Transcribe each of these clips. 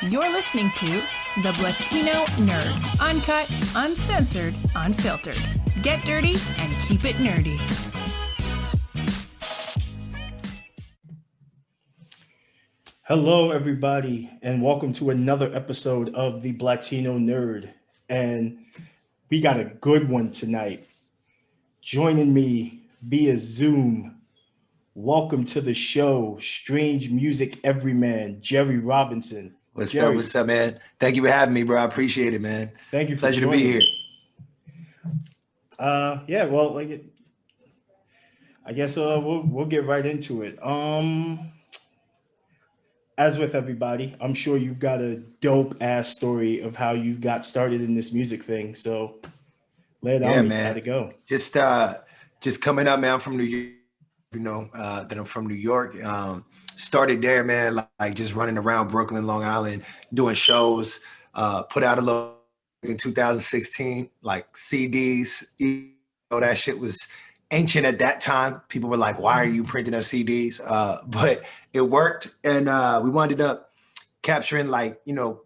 You're listening to The Latino Nerd. Uncut, uncensored, unfiltered. Get dirty and keep it nerdy. Hello, everybody, and welcome to another episode of The Latino Nerd. And we got a good one tonight. Joining me via Zoom, welcome to the show, Strange Music Everyman, Jehry Robinson. What's Jehry, up? What's up, man? Thank you for having me, bro. I appreciate it, man. Thank you for Pleasure to joining. be here. I guess we'll get right into it. As with everybody, I'm sure you've got a dope ass story of how you got started in this music thing. So lay it on me. Man. How'd it go? Just coming up, man. I'm from New York. That I'm from New York. Started there, man. Like just running around Brooklyn, Long Island, doing shows. Put out a little in 2016, like CDs. You know, that shit was ancient at that time. People were like, "Why are you printing up CDs?" But it worked, and we wound up capturing 400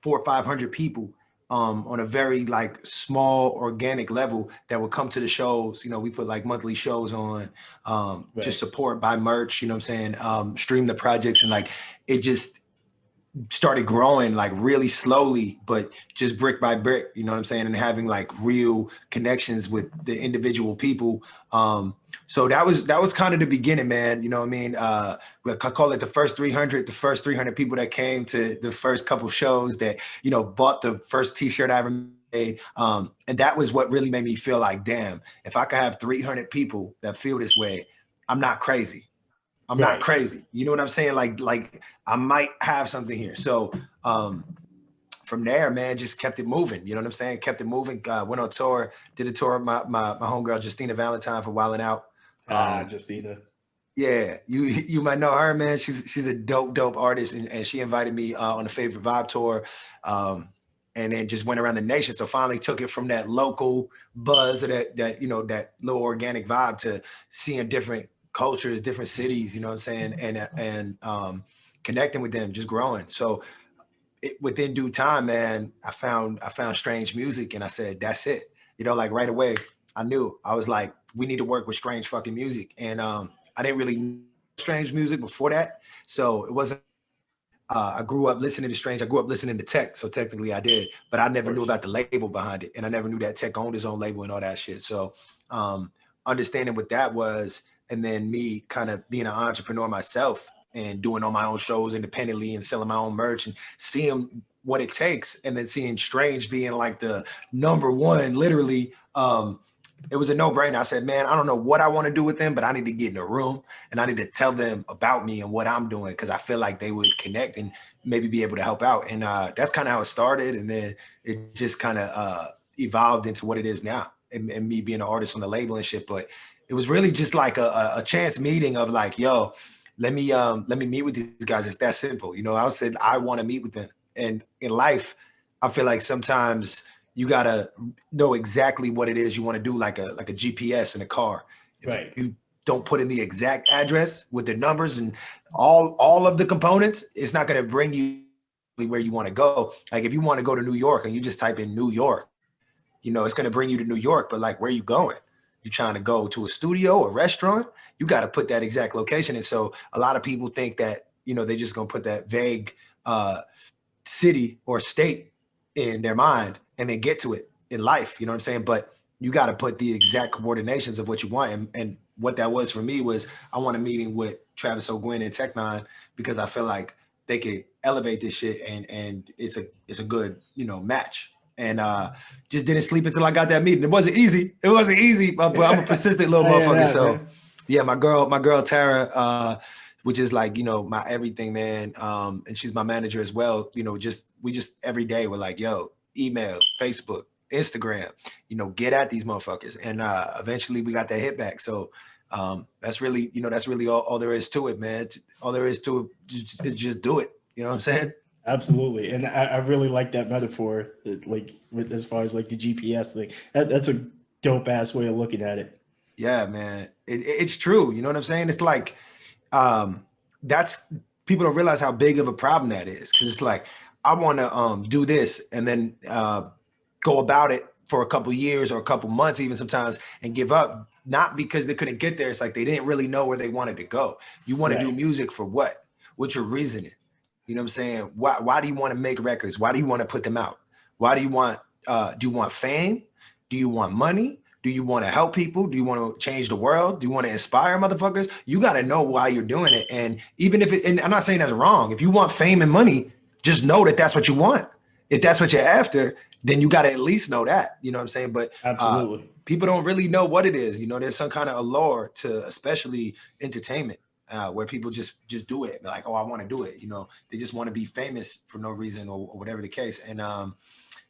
or 500 people on a very like small organic level that would come to the shows. We put like monthly shows on, just support, buy merch, you know what I'm saying, stream the projects, and like it just started growing like really slowly, but just brick by brick, you know what I'm saying, and having like real connections with the individual people. So that was kind of the beginning, man. You know what I mean? I call it the first 300 people that came to the first couple shows that, bought the first t-shirt I ever made. And that was what really made me feel like, damn, if I could have 300 people that feel this way, I'm not crazy. I'm not crazy. You know what I'm saying? Like I might have something here. So from there, man, just kept it moving. You know what I'm saying? Kept it moving. Went on tour, did a tour of my homegirl, Justina Valentine, for Wildin' Out. Justina. Yeah, you might know her, man. She's a dope artist, and she invited me on a Favorite Vibe tour. And then just went around the nation. So finally took it from that local buzz or that little organic vibe to seeing different cultures, different cities, you know what I'm saying? And connecting with them, just growing. So within due time, man, I found Strange Music, and I said, that's it. Like right away, I knew. I was like, we need to work with Strange fucking music. And I didn't really know Strange Music before that. So it wasn't, I grew up listening to Strange. I grew up listening to Tech. So technically I did, but I never knew about the label behind it. And I never knew that Tech owned his own label and all that shit. So understanding what that was, and then me kind of being an entrepreneur myself and doing all my own shows independently and selling my own merch and seeing what it takes, and then seeing Strange being like the number one, literally, it was a no-brainer. I said, man, I don't know what I want to do with them, but I need to get in a room and I need to tell them about me and what I'm doing, because I feel like they would connect and maybe be able to help out. And that's kind of how it started. And then it just kind of evolved into what it is now, and me being an artist on the label and shit. But it was really just like a chance meeting of like, yo, let me meet with these guys. It's that simple. I said, I want to meet with them. And in life, I feel like sometimes you gotta know exactly what it is you want to do, like a GPS in a car. If you don't put in the exact address with the numbers and all of the components, it's not gonna bring you where you want to go. Like if you want to go to New York and you just type in New York, it's gonna bring you to New York, but like, where are you going? You're trying to go to a studio, a restaurant, you got to put that exact location. And so a lot of people think that, they're just going to put that vague city or state in their mind and then get to it in life. You know what I'm saying? But you got to put the exact coordinations of what you want. And what that was for me was, I want a meeting with Travis O'Gwen and Tech Nine, because I feel like they could elevate this shit, and it's a good, match. And just didn't sleep until I got that meeting. It wasn't easy, but I'm a persistent little motherfucker. So yeah, my girl Tara, which is like, my everything, man. And she's my manager as well. We just every day we're like, yo, email, Facebook, Instagram, get at these motherfuckers. And eventually we got that hit back. So that's really, all there is to it, man. All there is to it is just do it. You know what I'm saying? Absolutely. And I really like that metaphor, like as far as like the GPS thing. That's a dope ass way of looking at it. Yeah, man. It's true. You know what I'm saying? It's like, that's people don't realize how big of a problem that is. Cause it's like, I want to do this and then go about it for a couple years or a couple months, even sometimes, and give up, not because they couldn't get there. It's like they didn't really know where they wanted to go. You want to do music for what? What's your reasoning? You know what I'm saying? Why do you want to make records? Why do you want to put them out? Why do you want fame? Do you want money? Do you want to help people? Do you want to change the world? Do you want to inspire motherfuckers? You got to know why you're doing it. And even if and I'm not saying that's wrong. If you want fame and money, just know that that's what you want. If that's what you're after, then you got to at least know that. You know what I'm saying? But absolutely, people don't really know what it is. You know, there's some kind of allure to especially entertainment. Where people just do it, like, oh, I want to do it. You know, they just want to be famous for no reason or whatever the case. And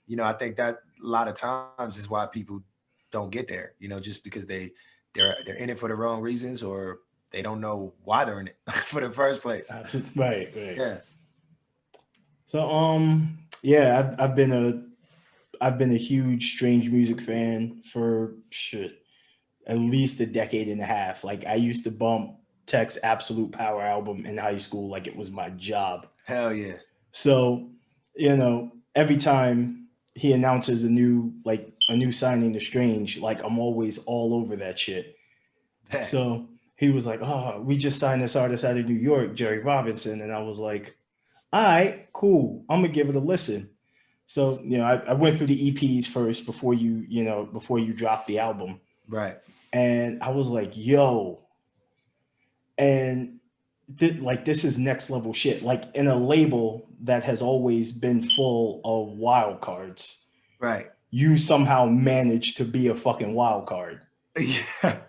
you know, I think that a lot of times is why people don't get there. You know, just because they're in it for the wrong reasons, or they don't know why they're in it for the first place. Right. Yeah. So yeah, I've been a huge Strange Music fan for at least a decade and a half. Like, I used to bump Tech's Absolute Power album in high school like it was my job. Hell yeah. So, you know, every time he announces a new signing to Strange, like, I'm always all over that shit. Hey. So he was like, oh, we just signed this artist out of New York, Jehry Robinson. And I was like, all right, cool. I'm gonna give it a listen. So, you know, I went through the EPs first before you drop the album. Right. And I was like, yo, and this is next level shit. Like, in a label that has always been full of wild cards, right? You somehow managed to be a fucking wild card. Yeah,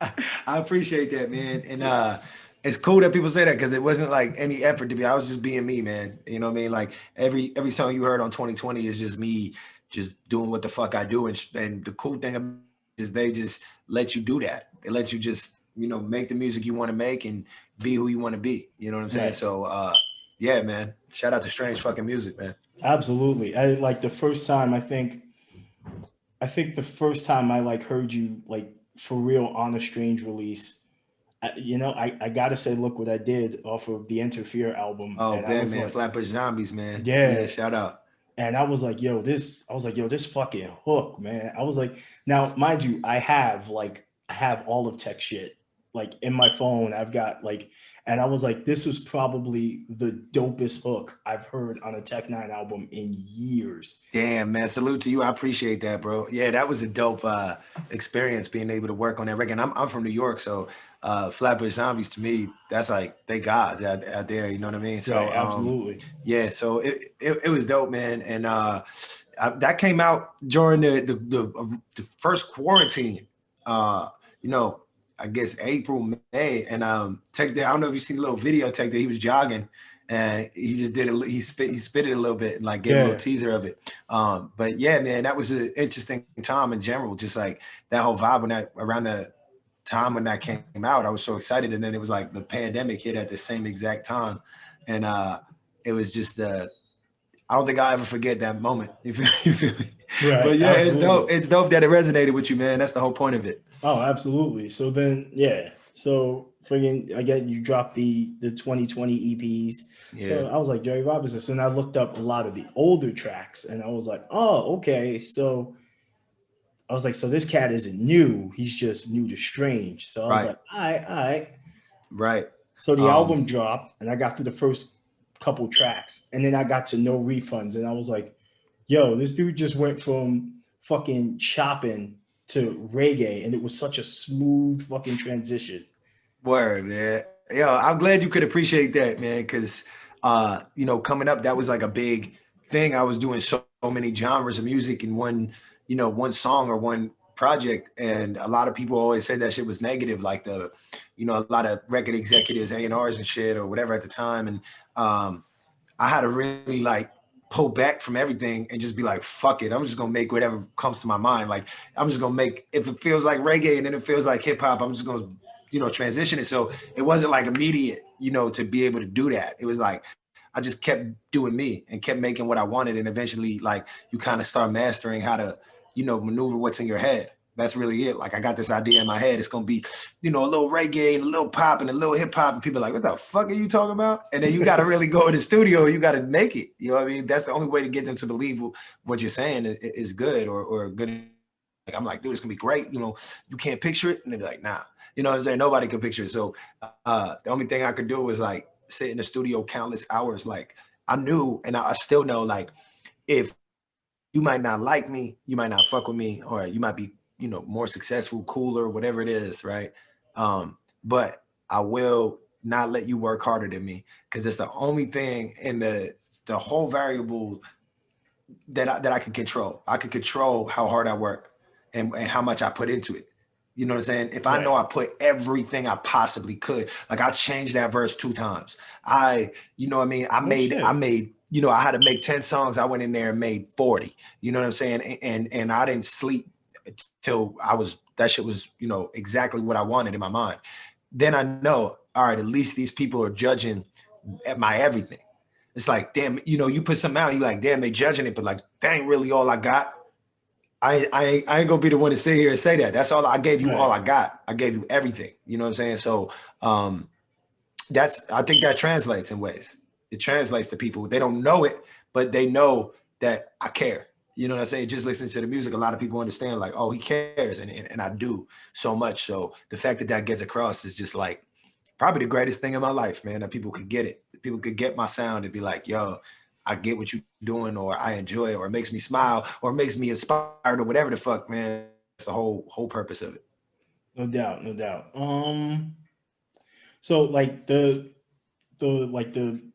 I appreciate that, man. And it's cool that people say that, because it wasn't like any effort to be. I was just being me, man. You know what I mean? Like, every song you heard on 2020 is just me, just doing what the fuck I do. And the cool thing is they just let you do that. They let you just, you know, make the music you want to make and be who you want to be. You know what I'm saying? Right. So, yeah, man. Shout out to Strange fucking music, man. Absolutely. I like the first time. I think the first time I like heard you like for real on a Strange release. I gotta say, Look What I Did off of the Interfere album. Oh, man, like, Flatbush Zombies, man. Yeah, shout out. And I was like, this fucking hook, man. I was like, now, mind you, I have all of Tech shit. Like, in my phone, I've got like, and I was like, this was probably the dopest hook I've heard on a Tech 9 album in years. Damn, man. Salute to you. I appreciate that, bro. Yeah, that was a dope experience, being able to work on that record. And I'm from New York, so Flatbush Zombies, to me, that's like, they gods out there. You know what I mean? So right, absolutely. Yeah, so it was dope, man. And that came out during the first quarantine. You know, I guess April, May, and Tech Day. I don't know if you've seen a little video, Tech Day. He was jogging, and he just did he spit it a little bit and like gave a little teaser of it. But yeah, man, that was an interesting time in general. Just like that whole vibe around the time when that came out, I was so excited. And then it was like the pandemic hit at the same exact time, and it was just I don't think I'll ever forget that moment. You feel me? Right, but yeah, absolutely. It's dope that it resonated with you, man. That's the whole point of it. Oh, absolutely. So then, yeah. So friggin', again, you dropped the 2020 EPs. Yeah. So I was like, Jehry Robinson. So then I looked up a lot of the older tracks, and I was like, oh, okay. So I was like, so this cat isn't new. He's just new to Strange. So I was like, all right. Right. So the album dropped, and I got through the first couple tracks, and then I got to No Refunds, and I was like, yo, this dude just went from fucking chopping to reggae, and it was such a smooth fucking transition. Word, man. Yo, I'm glad you could appreciate that, man, because you know, coming up, that was like a big thing. I was doing so many genres of music in one song or one project, and a lot of people always said that shit was negative, like a lot of record executives, A&Rs and shit or whatever at the time, and I had to really like pull back from everything and just be like, fuck it. I'm just gonna make whatever comes to my mind. Like, I'm just gonna make, if it feels like reggae and then it feels like hip hop, I'm just gonna, transition it. So it wasn't like immediate, to be able to do that. It was like, I just kept doing me and kept making what I wanted. And eventually, like, you kind of start mastering how to, maneuver what's in your head. that's really it. Like I got this idea in my head. It's gonna be, you know, a little reggae and a little pop and a little hip hop, and people are like, what the fuck are you talking about? And then you got to really go in the studio. You got to make it. You know what I mean? That's the only way to get them to believe what you're saying is good or good. Like I'm like, dude, it's gonna be great. You know, you can't picture it, and they're like, nah. You know what I'm saying? Nobody can picture it. So the only thing I could do was like sit in the studio countless hours. Like I knew, and I still know, like if you might not like me, you might not fuck with me, or you might be, you know, more successful, cooler, whatever it is, right? But I will not let you work harder than me, because it's the only thing in the whole variable that I can control. I can control how hard I work and how much I put into it. You know what I'm saying? If I know I put everything I possibly could, like I changed that verse 2 times. You know what I mean? I made, you know, I had to make 10 songs. I went in there and made 40. You know what I'm saying? And I didn't sleep till that shit was, you know, exactly what I wanted in my mind. Then I know, all right, at least these people are judging at my everything. It's like, damn, you know, you put something out, you like, damn, they judging it, but like, that ain't really all I got. I ain't gonna be the one to sit here and say that. That's all I gave you. All I got. I gave you everything. You know what I'm saying? So I think that translates in ways. It translates to people. They don't know it, but they know that I care. You know what I'm saying? Just listening to the music, a lot of people understand like, oh, he cares, and I do so much. So the fact that gets across is just like probably the greatest thing in my life, man. That people could get it. People could get my sound and be like, yo, I get what you're doing, or I enjoy it, or it makes me smile, or it makes me inspired, or whatever the fuck, man. It's the whole purpose of it. No doubt, no doubt. So like the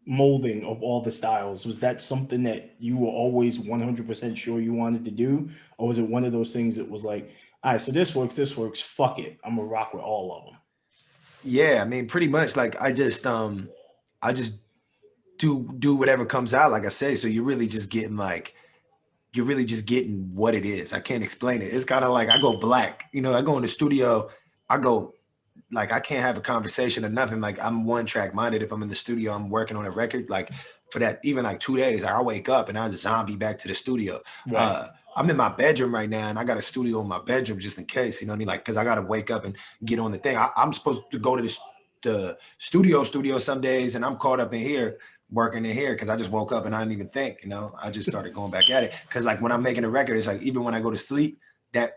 molding of all the styles, was that something that you were always 100% sure you wanted to do, or was it one of those things that was like, all right, so this works, fuck it, I'm gonna rock with all of them? Yeah, I mean, pretty much. Like I just do whatever comes out, like I say. So you're really just getting what it is. I can't explain it. It's kind of like I go black. You know, I go in the studio, I go like I can't have a conversation or nothing. Like I'm one track minded. If I'm in the studio, I'm working on a record. Like for that, even like 2 days, I wake up and I zombie back to the studio. Right. I'm in my bedroom right now, and I got a studio in my bedroom just in case. You know what I mean? Like because I got to wake up and get on the thing. I'm supposed to go to the studio some days, and I'm caught up in here working in here because I just woke up and I didn't even think, you know, I just started going back at it. Because like when I'm making a record, it's like even when I go to sleep, then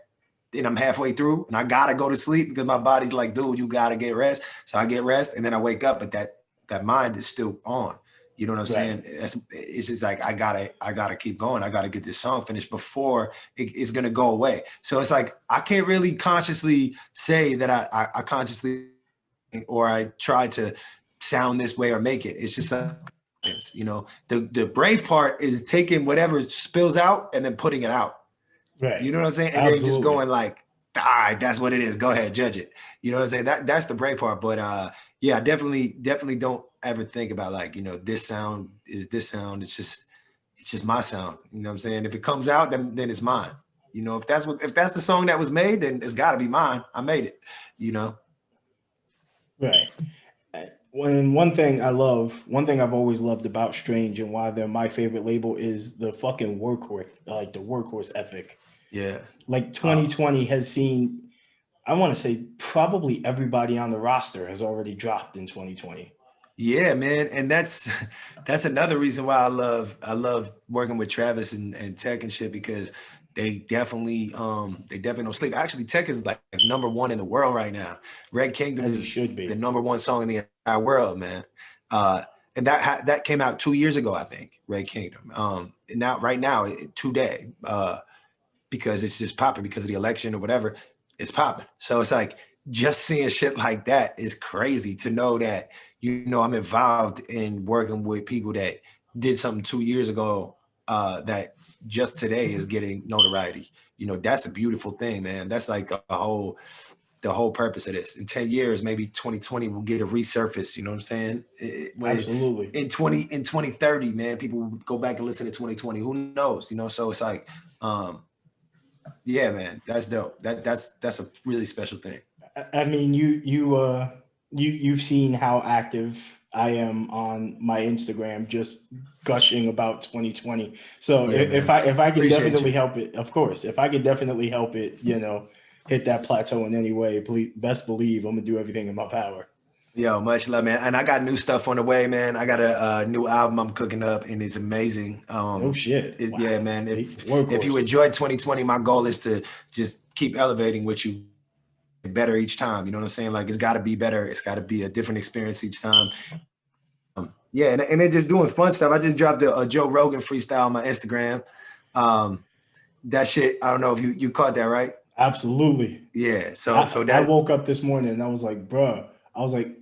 I'm halfway through and I gotta go to sleep because my body's like, dude, you gotta get rest. So I get rest and then I wake up, but that mind is still on. You know what I'm saying? It's just like I gotta keep going. I gotta get this song finished before it's gonna go away. So it's like I can't really consciously say that I consciously or I try to sound this way or make it. It's just like, you know, the brave part is taking whatever spills out and then putting it out. Right. You know what I'm saying? And then just going like, all right, that's what it is. Go ahead, judge it. You know what I'm saying? That's the brave part. But yeah, I definitely don't ever think about like, you know, this sound is this sound. It's just my sound. You know what I'm saying? If it comes out, then it's mine. You know, if that's the song that was made, then it's gotta be mine. I made it, you know? Right. One thing I've always loved about Strange and why they're my favorite label is the fucking workhorse, like the workhorse ethic. Yeah. Like 2020 has seen, I want to say probably everybody on the roster has already dropped in 2020. Yeah, man. And that's another reason why I love working with Travis and Tech and shit, because they definitely don't sleep. Actually, Tech is like #1 in the world right now. Red Kingdom As it should be. the #1 song in the entire world, man. And that came out 2 years ago, I think. Red Kingdom. And now right now today, because it's just popping because of the election or whatever, it's popping. So it's like just seeing shit like that is crazy to know that, you know, I'm involved in working with people that did something 2 years ago that just today is getting notoriety. You know, that's a beautiful thing, man. That's like the whole purpose of this. In 10 years, maybe 2020 will get a resurface. You know what I'm saying? Absolutely. In 2030, man, people will go back and listen to 2020. Who knows? You know, so it's like, yeah, man, that's dope. That's a really special thing. I mean, you've seen how active I am on my Instagram, just gushing about 2020. So Yeah, if I can Appreciate definitely you. help it, of course, if I could definitely help it, you know, hit that plateau in any way, please, best believe I'm gonna do everything in my power. Yo, much love, man. And I got new stuff on the way, man. I got a new album I'm cooking up, and it's amazing. No shit. Wow. Yeah, man. If you Workhorse. enjoyed 2020, my goal is to just keep elevating with you better each time. You know what I'm saying? Like, it's got to be better. It's got to be a different experience each time. Yeah, and they're just doing fun stuff. I just dropped a Joe Rogan freestyle on my Instagram. That shit, I don't know if you caught that, right? Absolutely. Yeah. So I woke up this morning and I was like, bruh, I was like,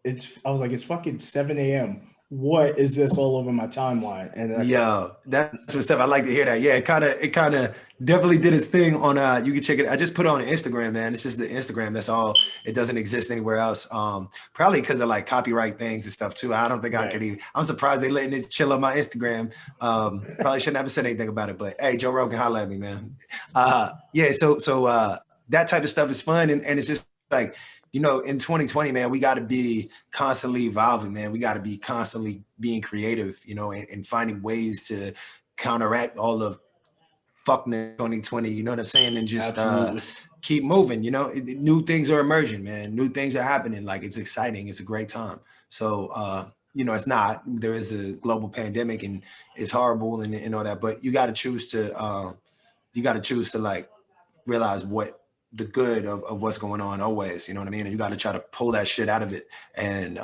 it's fucking 7 a.m. What is this all over my timeline? And yo, that's what's up. I like to hear that. Yeah, it kind of definitely did its thing on you can check it. I just put it on Instagram, man. It's just the Instagram. That's all. It doesn't exist anywhere else. Probably because of like copyright things and stuff too. I don't think I could even. I'm surprised they letting it chill on my Instagram. Probably shouldn't have said anything about it, but hey, Joe Rogan, holla at me, man. Yeah, so that type of stuff is fun, and it's just like, you know, in 2020, man, we got to be constantly evolving, man. We got to be constantly being creative, you know, and finding ways to counteract all of fuckness 2020, you know what I'm saying? And just keep moving, you know. New things are emerging, man. New things are happening. Like, it's exciting. It's a great time. So, you know, it's not. There is a global pandemic and it's horrible and all that, but you got to choose to, like, realize what the good of what's going on always, you know what I mean? And you got to try to pull that shit out of it and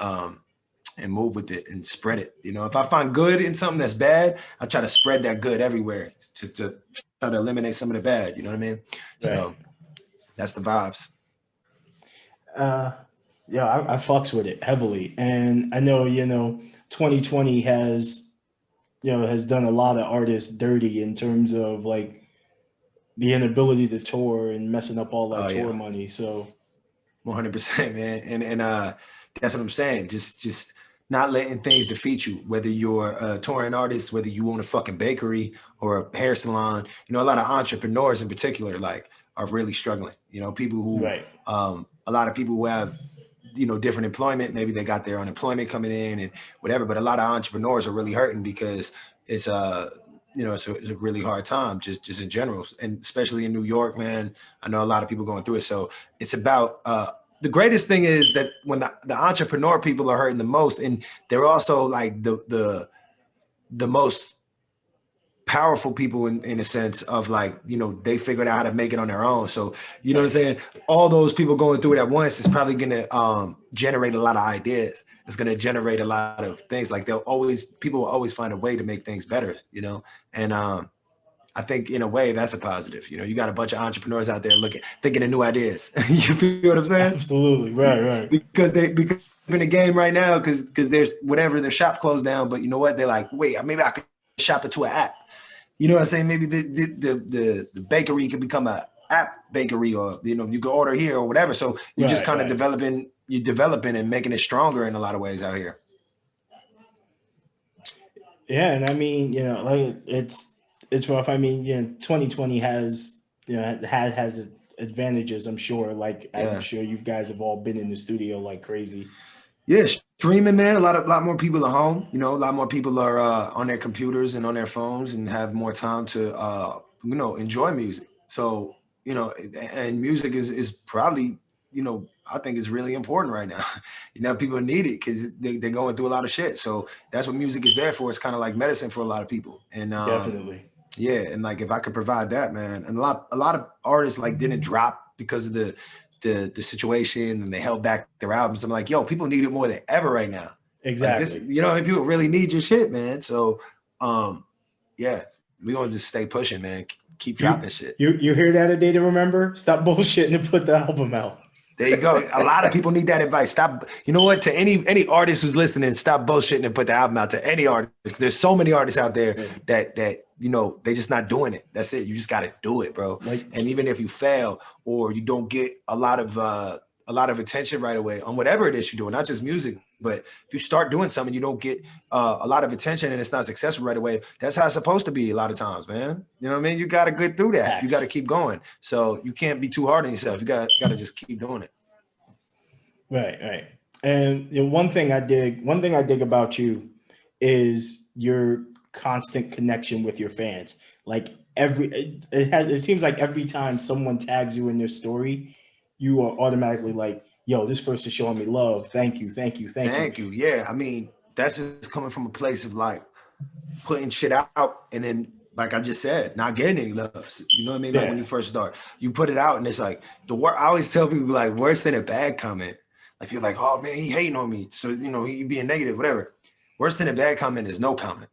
move with it and spread it. You know, if I find good in something that's bad, I try to spread that good everywhere to try to eliminate some of the bad, you know what I mean? Right. So that's the vibes. Yeah, I fucks with it heavily. And I know, you know, 2020 has done a lot of artists dirty in terms of like the inability to tour and messing up all that tour money. So 100%, man. And that's what I'm saying. Just not letting things defeat you, whether you're a touring artist, whether you own a fucking bakery or a hair salon. You know, a lot of entrepreneurs in particular, like, are really struggling. You know, people who, a lot of people who have, you know, different employment, maybe they got their unemployment coming in and whatever, but a lot of entrepreneurs are really hurting because it's you know, it's a really hard time just in general, and especially in New York, man. I know a lot of people going through it. So it's about the greatest thing is that when the entrepreneur people are hurting the most, and they're also like the most powerful people in a sense of, like, you know, they figured out how to make it on their own. So, you know what I'm saying? All those people going through it at once is probably going to generate a lot of ideas. It's going to generate a lot of things. Like, people will always find a way to make things better, you know? And I think in a way that's a positive. You know, you got a bunch of entrepreneurs out there thinking of new ideas. You feel what I'm saying? Absolutely. Right. Because in the game right now, because there's whatever, their shop closed down, but you know what? They're like, wait, maybe I could shop it to an app. You know what I'm saying? Maybe the bakery could become an app bakery, or, you know, you can order here or whatever. So you're just kind of developing and making it stronger in a lot of ways out here. Yeah, and I mean, you know, like, it's rough. I mean, you know, 2020 has, you know, has advantages, I'm sure. Like, I'm sure you guys have all been in the studio like crazy. Yeah, streaming, man. A lot more people are home. You know, a lot more people are on their computers and on their phones and have more time to, you know, enjoy music. So, you know, and music is probably, you know, I think is really important right now. You know, people need it because they're going through a lot of shit. So that's what music is there for. It's kind of like medicine for a lot of people. And definitely. Yeah, and like, if I could provide that, man, and a lot of artists like didn't drop because of the situation, and they held back their albums. I'm like, yo, people need it more than ever right now. Exactly. Like, you know, people really need your shit, man. So, yeah, we're gonna just stay pushing, man. Keep dropping shit. You hear that, A Day to Remember? Stop bullshitting and put the album out. There you go. A lot of people need that advice. Stop. You know what? To any artist who's listening, stop bullshitting and put the album out. To any artist, because there's so many artists out there that you know, they just not doing it. That's it. You just got to do it, bro. And even if you fail or you don't get a lot of attention right away on whatever it is you're doing, not just music, but if you start doing something, you don't get a lot of attention and it's not successful right away. That's how it's supposed to be a lot of times, man. You know what I mean? You got to get through that. Facts. You got to keep going. So you can't be too hard on yourself. You got to just keep doing it. Right. And you know, one thing I dig about you is your constant connection with your fans. Like, it seems like every time someone tags you in their story, you are automatically like, yo, this person's showing me love. Thank you, thank you, thank you. Thank you. Yeah, I mean, that's just coming from a place of like putting shit out and then, like I just said, not getting any love. You know what I mean? Like when you Yeah. first start, you put it out and it's like the word. I always tell people like worse than a bad comment. Like you're like, oh man, he hating on me. So you know, he being negative, whatever. Worse than a bad comment is no comment.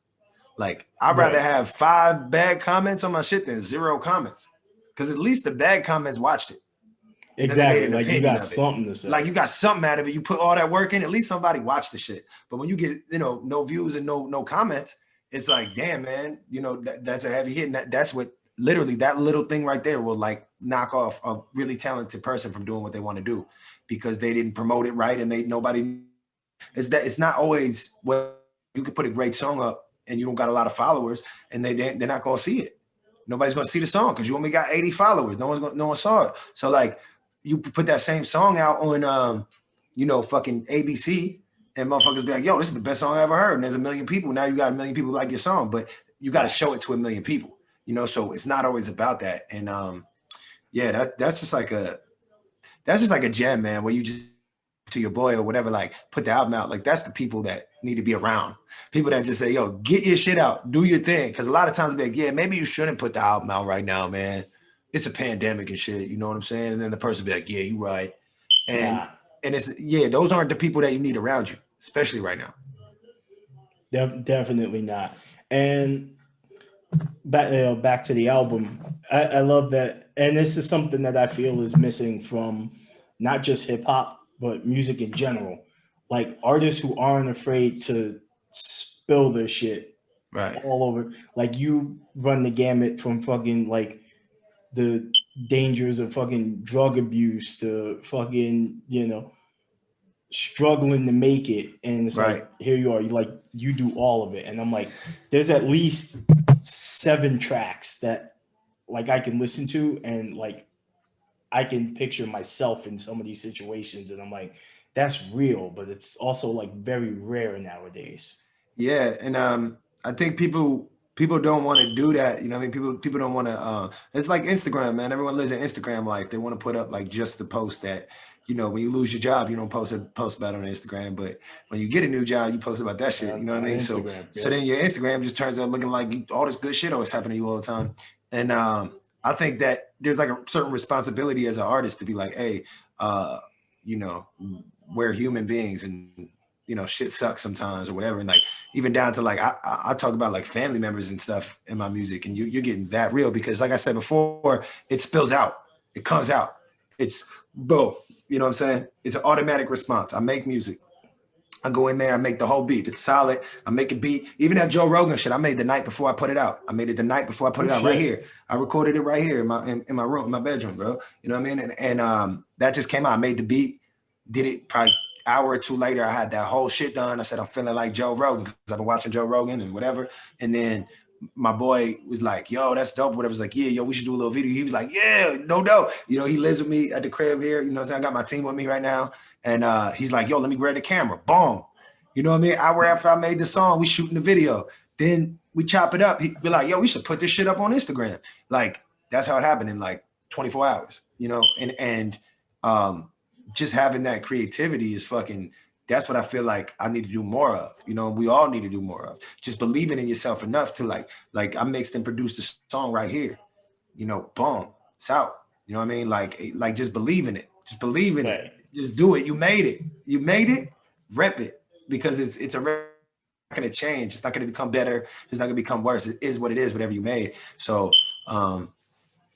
Like I'd rather Right. have 5 bad comments on my shit than 0 comments. Because at least the bad comments watched it. And then they made Exactly. an Like you opinion got of it. something to Like say. you got something out of it. You put all that work in, at least somebody watched the shit. But when you get, you know, no views and no comments, it's like, damn, man, you know, that's a heavy hit. And that's what literally that little thing right there will like knock off a really talented person from doing what they want to do because they didn't promote it right and nobody it's not always what you could put a great song up and you don't got a lot of followers and they're not gonna see it. Nobody's gonna see the song because you only got 80 followers. No one saw it. So like you put that same song out on you know, fucking ABC and motherfuckers be like, yo, this is the best song I ever heard. And there's a million people. Now you got a million people like your song, but you got to show it to a million people, you know? So it's not always about that. And yeah, that's just like a gem, man, where you just to your boy or whatever, like put the album out. Like that's the people that need to be around. People that just say, yo, get your shit out, do your thing. Cause a lot of times be like, yeah, maybe you shouldn't put the album out right now, man. It's a pandemic and shit. You know what I'm saying? And then the person be like, yeah, you right. And Nah, it's yeah, those aren't the people that you need around you, especially right now. definitely not. And back to the album. I love that, and this is something that I feel is missing from not just hip hop but music in general. Like artists who aren't afraid to spill their shit Right. all over. Like you run the gamut from fucking like the dangers of fucking drug abuse to fucking struggling to make it, and it's Right. like here you are, you do all of it, and I'm like, there's at least 7 tracks that like I can listen to, and like I can picture myself in some of these situations, and I'm like, that's real, but it's also like very rare nowadays. Yeah, and I think people don't want to do that. You know, what I mean, people don't want to. It's like Instagram, man. Everyone lives an Instagram life. They want to put up like just the post that, you know, when you lose your job, you don't post about it on Instagram, but when you get a new job, you post about that shit. You know what I On mean? So Instagram, so yep. then your Instagram just turns out looking like all this good shit always happening to you all the time. And I think that there's like a certain responsibility as an artist to be like, hey, you know, we're human beings and you know shit sucks sometimes or whatever, and like even down to like I talk about like family members and stuff in my music, and you're getting that real because like I said before, it spills out, it comes out, it's boom, you know what I'm saying? It's an automatic response. I make music, I go in there, I make the whole beat, it's solid, I make a beat. Even that Joe Rogan shit I made the night before I put it out. I made it the night before I put Oh it out right shit. here. I recorded it right here in my room, in my bedroom, bro. You know what I mean? And that just came out. I made the beat, did it probably hour or two later, I had that whole shit done. I said, I'm feeling like Joe Rogan because I've been watching Joe Rogan and whatever. And then my boy was like, yo, that's dope. Whatever. Was like, yeah, yo, we should do a little video. He was like, yeah, no doubt. You know, he lives with me at the crib here. You know what I'm saying? I got my team with me right now. And he's like, yo, let me grab the camera. Boom. You know what I mean? Hour after I made the song, we shooting the video. Then we chop it up. He'd be like, yo, we should put this shit up on Instagram. Like, that's how it happened in like 24 hours, you know? And just having that creativity is fucking, that's what I feel like I need to do more of. You know, we all need to do more of. Just believing in yourself enough to like I mixed and produced the song right here. You know, boom, it's out. You know what I mean? Like just believe in it. Just believe in it. Right. Just do it. You made it. You made it. Rep it because it's not going to change. It's not going to become better. It's not going to become worse. It is what it is. Whatever you made. So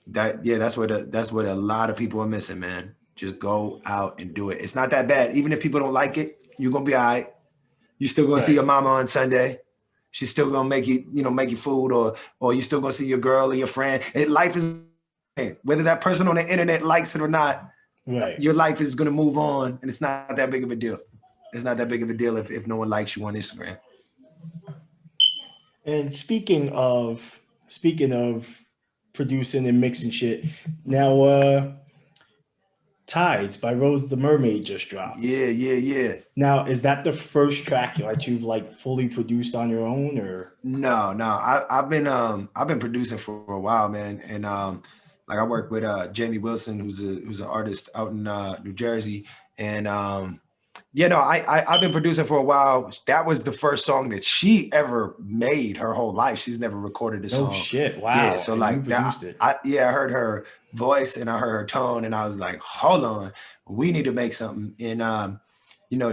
that's what a lot of people are missing, man. Just go out and do it. It's not that bad. Even if people don't like it, you're gonna be all right. You're still gonna see Right. your mama on Sunday. She's still gonna make you food, or you still gonna see your girl or your friend. Life is whether that person on the internet likes it or not, Right. your life is gonna move on, and it's not that big of a deal. It's not that big of a deal if no one likes you on Instagram. And speaking of producing and mixing shit, now Tides by Rose the Mermaid just dropped. Yeah. Now, is that the first track that you've like fully produced on your own, or? No. I've been producing for a while, man. And like I work with Jamie Wilson, who's an artist out in New Jersey. And yeah, no, I've been producing for a while. That was the first song that she ever made her whole life. She's never recorded a No song. shit. Wow. Yeah, so And you like that, produced it. I heard her voice and I heard her tone, and I was like, hold on, we need to make something. And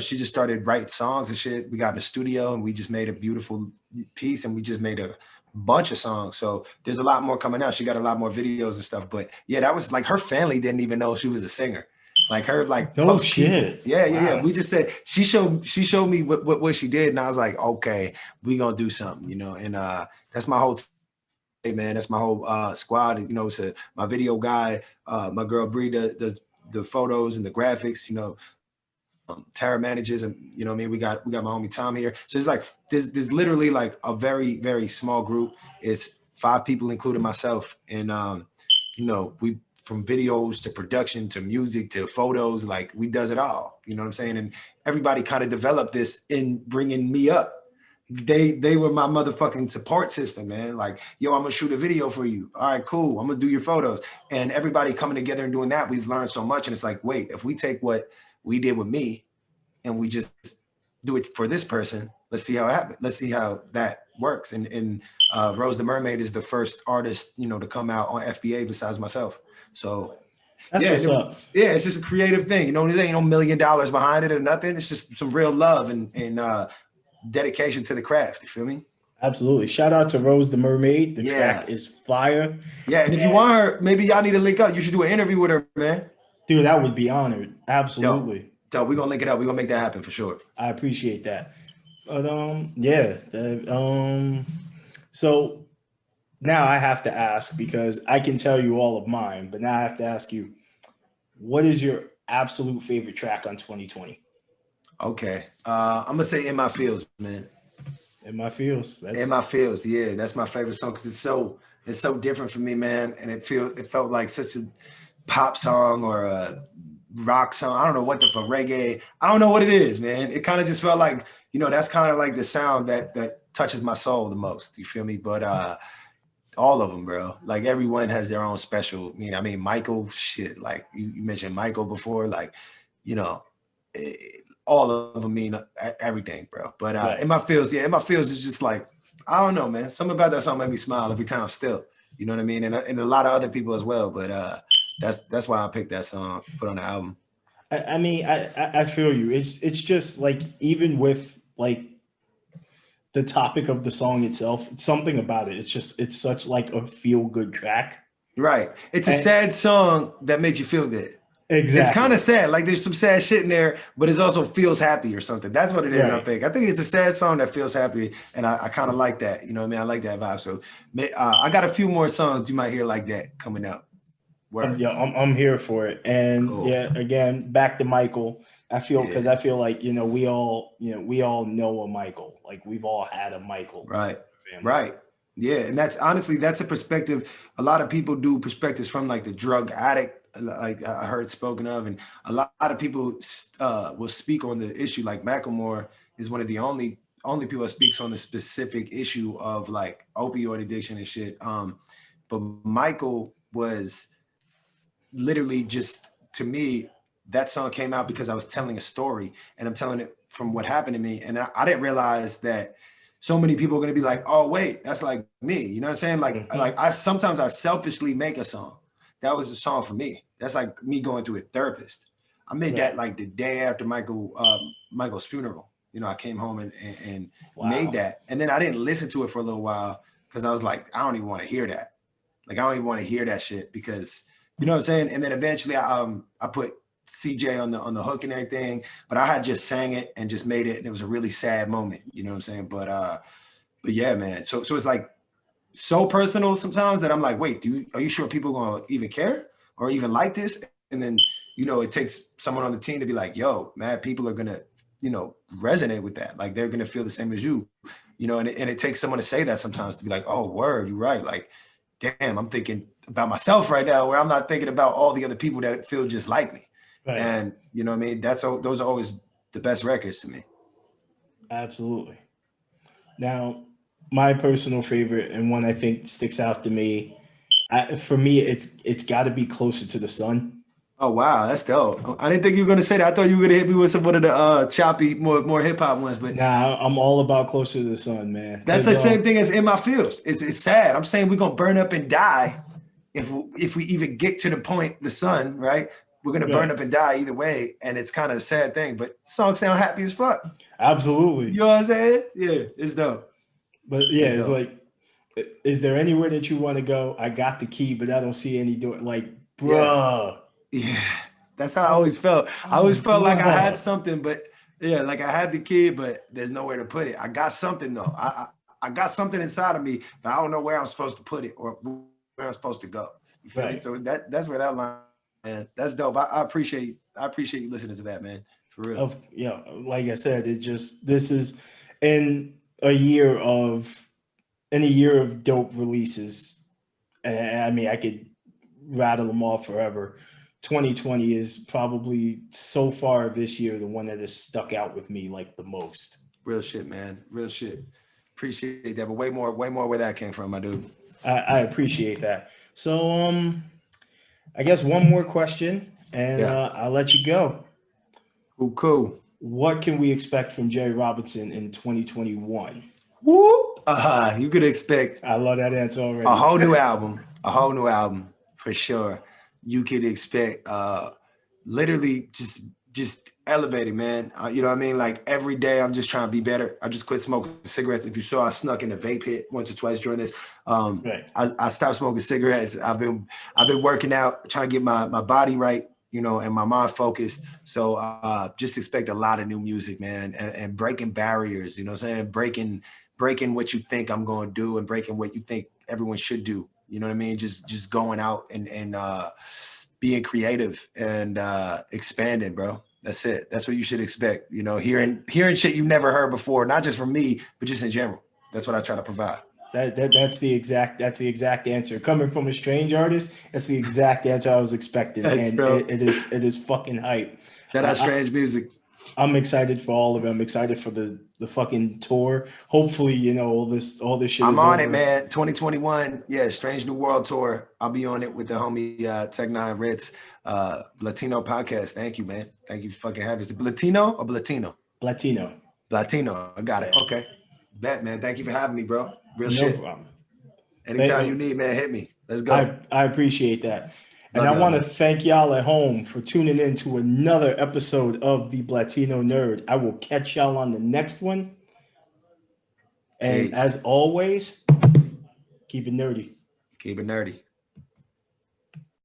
she just started writing songs and shit. We got in the studio and we just made a beautiful piece, and we just made a bunch of songs. So there's a lot more coming out. She got a lot more videos and stuff. But yeah, that was like her family didn't even know she was a singer. Like her, like No close shit. people. Yeah. Wow. We just said she showed me what she did, and I was like, okay, we gonna do something, And that's my whole man. That's my whole squad. It's my video guy, my girl Bree does the photos and the graphics. Tara manages, and what I mean, we got my homie Tom here. So it's like there's literally like a very, very small group. It's 5 people, including myself, and we, from videos to production to music to photos, like we does it all. You know what I'm saying? And everybody kind of developed this in bringing me up. They were my motherfucking support system, man. Like, yo, I'm gonna shoot a video for you. All right, cool. I'm gonna do your photos. And everybody coming together and doing that, we've learned so much. And it's like, wait, if we take what we did with me and we just do it for this person, let's see how it happens. Let's see how that works. And Rose the Mermaid is the first artist, to come out on FBA besides myself. So That's what's up. Yeah, it's just a creative thing. There ain't no $1 million behind it or nothing. It's just some real love and dedication to the craft. You feel me? Absolutely. Shout out to Rose the Mermaid. The track is fire. Yeah, and if you want her, maybe y'all need to link up. You should do an interview with her, man. Dude, I would be honored. Absolutely. So we're gonna link it up. We're gonna make that happen for sure. I appreciate that. But so now I have to ask, because I can tell you all of mine, but now I have to ask you, what is your absolute favorite track on 2020? Okay. I'm gonna say In My Feels, man. In My Feels. In My Feels, yeah. That's my favorite song because it's so different for me, man. And it felt like such a pop song or a rock song. I don't know what the fuck, reggae. I don't know what it is, man. It kind of just felt like, that's kind of like the sound that touches my soul the most. You feel me? But all of them, bro. Like everyone has their own special. I mean, Michael, shit. Like you mentioned Michael before. Like, all of them mean everything, bro. But Right. In My Feels is just like, I don't know, man. Something about that song made me smile every time still. You know what I mean? And a lot of other people as well. But that's why I picked that song, put on the album. I mean, I feel you. It's just like, even with like the topic of the song itself, it's something about it. It's such like a feel good track. Right. It's a sad song that makes you feel good. Exactly. It's kind of sad. Like there's some sad shit in there, but it also feels happy or something. That's what it is, Right. I think it's a sad song that feels happy. And I kind of like that. You know what I mean? I like that vibe. So I got a few more songs you might hear like that coming out. Yeah, I'm here for it. And Cool. yeah, again, back to Michael. I feel like, we all know a Michael. Like we've all had a Michael. Right. Family. Right. Yeah. And that's a perspective. A lot of people do perspectives from like the drug addict, like I heard spoken of, and a lot of people will speak on the issue. Like Macklemore is one of the only people that speaks on the specific issue of like opioid addiction and shit. But Michael was literally just, to me, that song came out because I was telling a story, and I'm telling it from what happened to me. And I didn't realize that so many people are going to be like, oh, wait, that's like me. You know what I'm saying? Like, I sometimes I selfishly make a song. That was a song for me. That's like me going to a therapist. I made that like the day after Michael's funeral. I came home and Wow. made that. And then I didn't listen to it for a little while because I was like, I don't even want to hear that. Like, I don't even want to hear that shit because, you know what I'm saying? And then eventually I put CJ on the hook and everything, but I had just sang it and just made it. And it was a really sad moment. You know what I'm saying? But yeah, man. So it's like so personal sometimes that I'm like, wait, are you sure people are going to even care or even like this? And then, it takes someone on the team to be like, yo, man, people are going to, resonate with that. Like they're going to feel the same as you, and it takes someone to say that sometimes to be like, oh, word, you're right. Like, damn, I'm thinking about myself right now where I'm not thinking about all the other people that feel just like me. Right. And you know what I mean? Those are always the best records to me. Absolutely. Now, my personal favorite and one I think sticks out to me, for me, it's got to be Closer to the Sun. Oh wow, that's dope. I didn't think you were gonna say that. I thought you were gonna hit me with some one of the choppy, more hip hop ones, but Nah, I'm all about Closer to the Sun, man. that's 'Cause, the same thing as In My Fields. It's sad. I'm saying we're gonna burn up and die if we even get to the point, the sun, right? We're gonna burn Right. up and die either way, and it's kind of a sad thing. But songs sound happy as fuck. Absolutely. You know what I'm saying? Yeah, it's dope. But yeah, it's dope. like, is there anywhere that you want to go? I got the key, but I don't see any door. Like, Yeah. bruh. Yeah, that's how I always felt. I always felt like I had something, but yeah, like I had the kid, but there's nowhere to put it. I got something though. I got something inside of me, but I don't know where I'm supposed to put it or where I'm supposed to go. You feel me? Right. So that's where that line, man. That's dope. I appreciate you listening to that, man. For real. Like I said, this is in a year of dope releases. And I mean, I could rattle them off forever. 2020 is probably so far this year the one that has stuck out with me like the most. Real shit, man. Real shit. Appreciate that, but way more where that came from, my dude. I appreciate that. So I guess one more question, and Yeah. I'll let you go. Cool. What can we expect from Jehry Robinson in 2021? Woo! You could expect I love that answer already. a whole new album for sure. You could expect literally just elevating, man. You know what I mean? Like every day I'm just trying to be better. I just quit smoking cigarettes. If you saw, I snuck in a vape hit once or twice during this. Right. I stopped smoking cigarettes. I've been working out, trying to get my body right, you know, and my mind focused. So just expect a lot of new music, man, and breaking barriers, you know what I'm saying? Breaking what you think I'm going to do and breaking what you think everyone should do. You know what I mean? Just going out and being creative and expanding, bro. That's it. That's what you should expect. You know, hearing shit you've never heard before, not just from me, but just in general. That's what I try to provide. That's the exact answer. Coming from a strange artist, that's the exact answer I was expecting. Thanks, and bro. it is fucking hype. Shout out Strange Music. I'm excited for all of it. I'm excited for the fucking tour. Hopefully, you know, all this shit I'm is on over. it, man. 2021. Yeah, Strange New World Tour. I'll be on it with the homie Tech Nine Ritz Latino podcast. Thank you, man. Thank you for fucking having us. Is it Latino or Latino? Latino. I got it. Okay. Bet, man. Thank you for having me, bro. Real No shit. problem. Anytime you need, man, hit me. Let's go. I appreciate that. And Love I y'all, want to man. thank y'all at home for tuning in to another episode of the Latino Nerd. I will catch y'all on the next one. And Peace. as always, keep it nerdy. Keep it nerdy.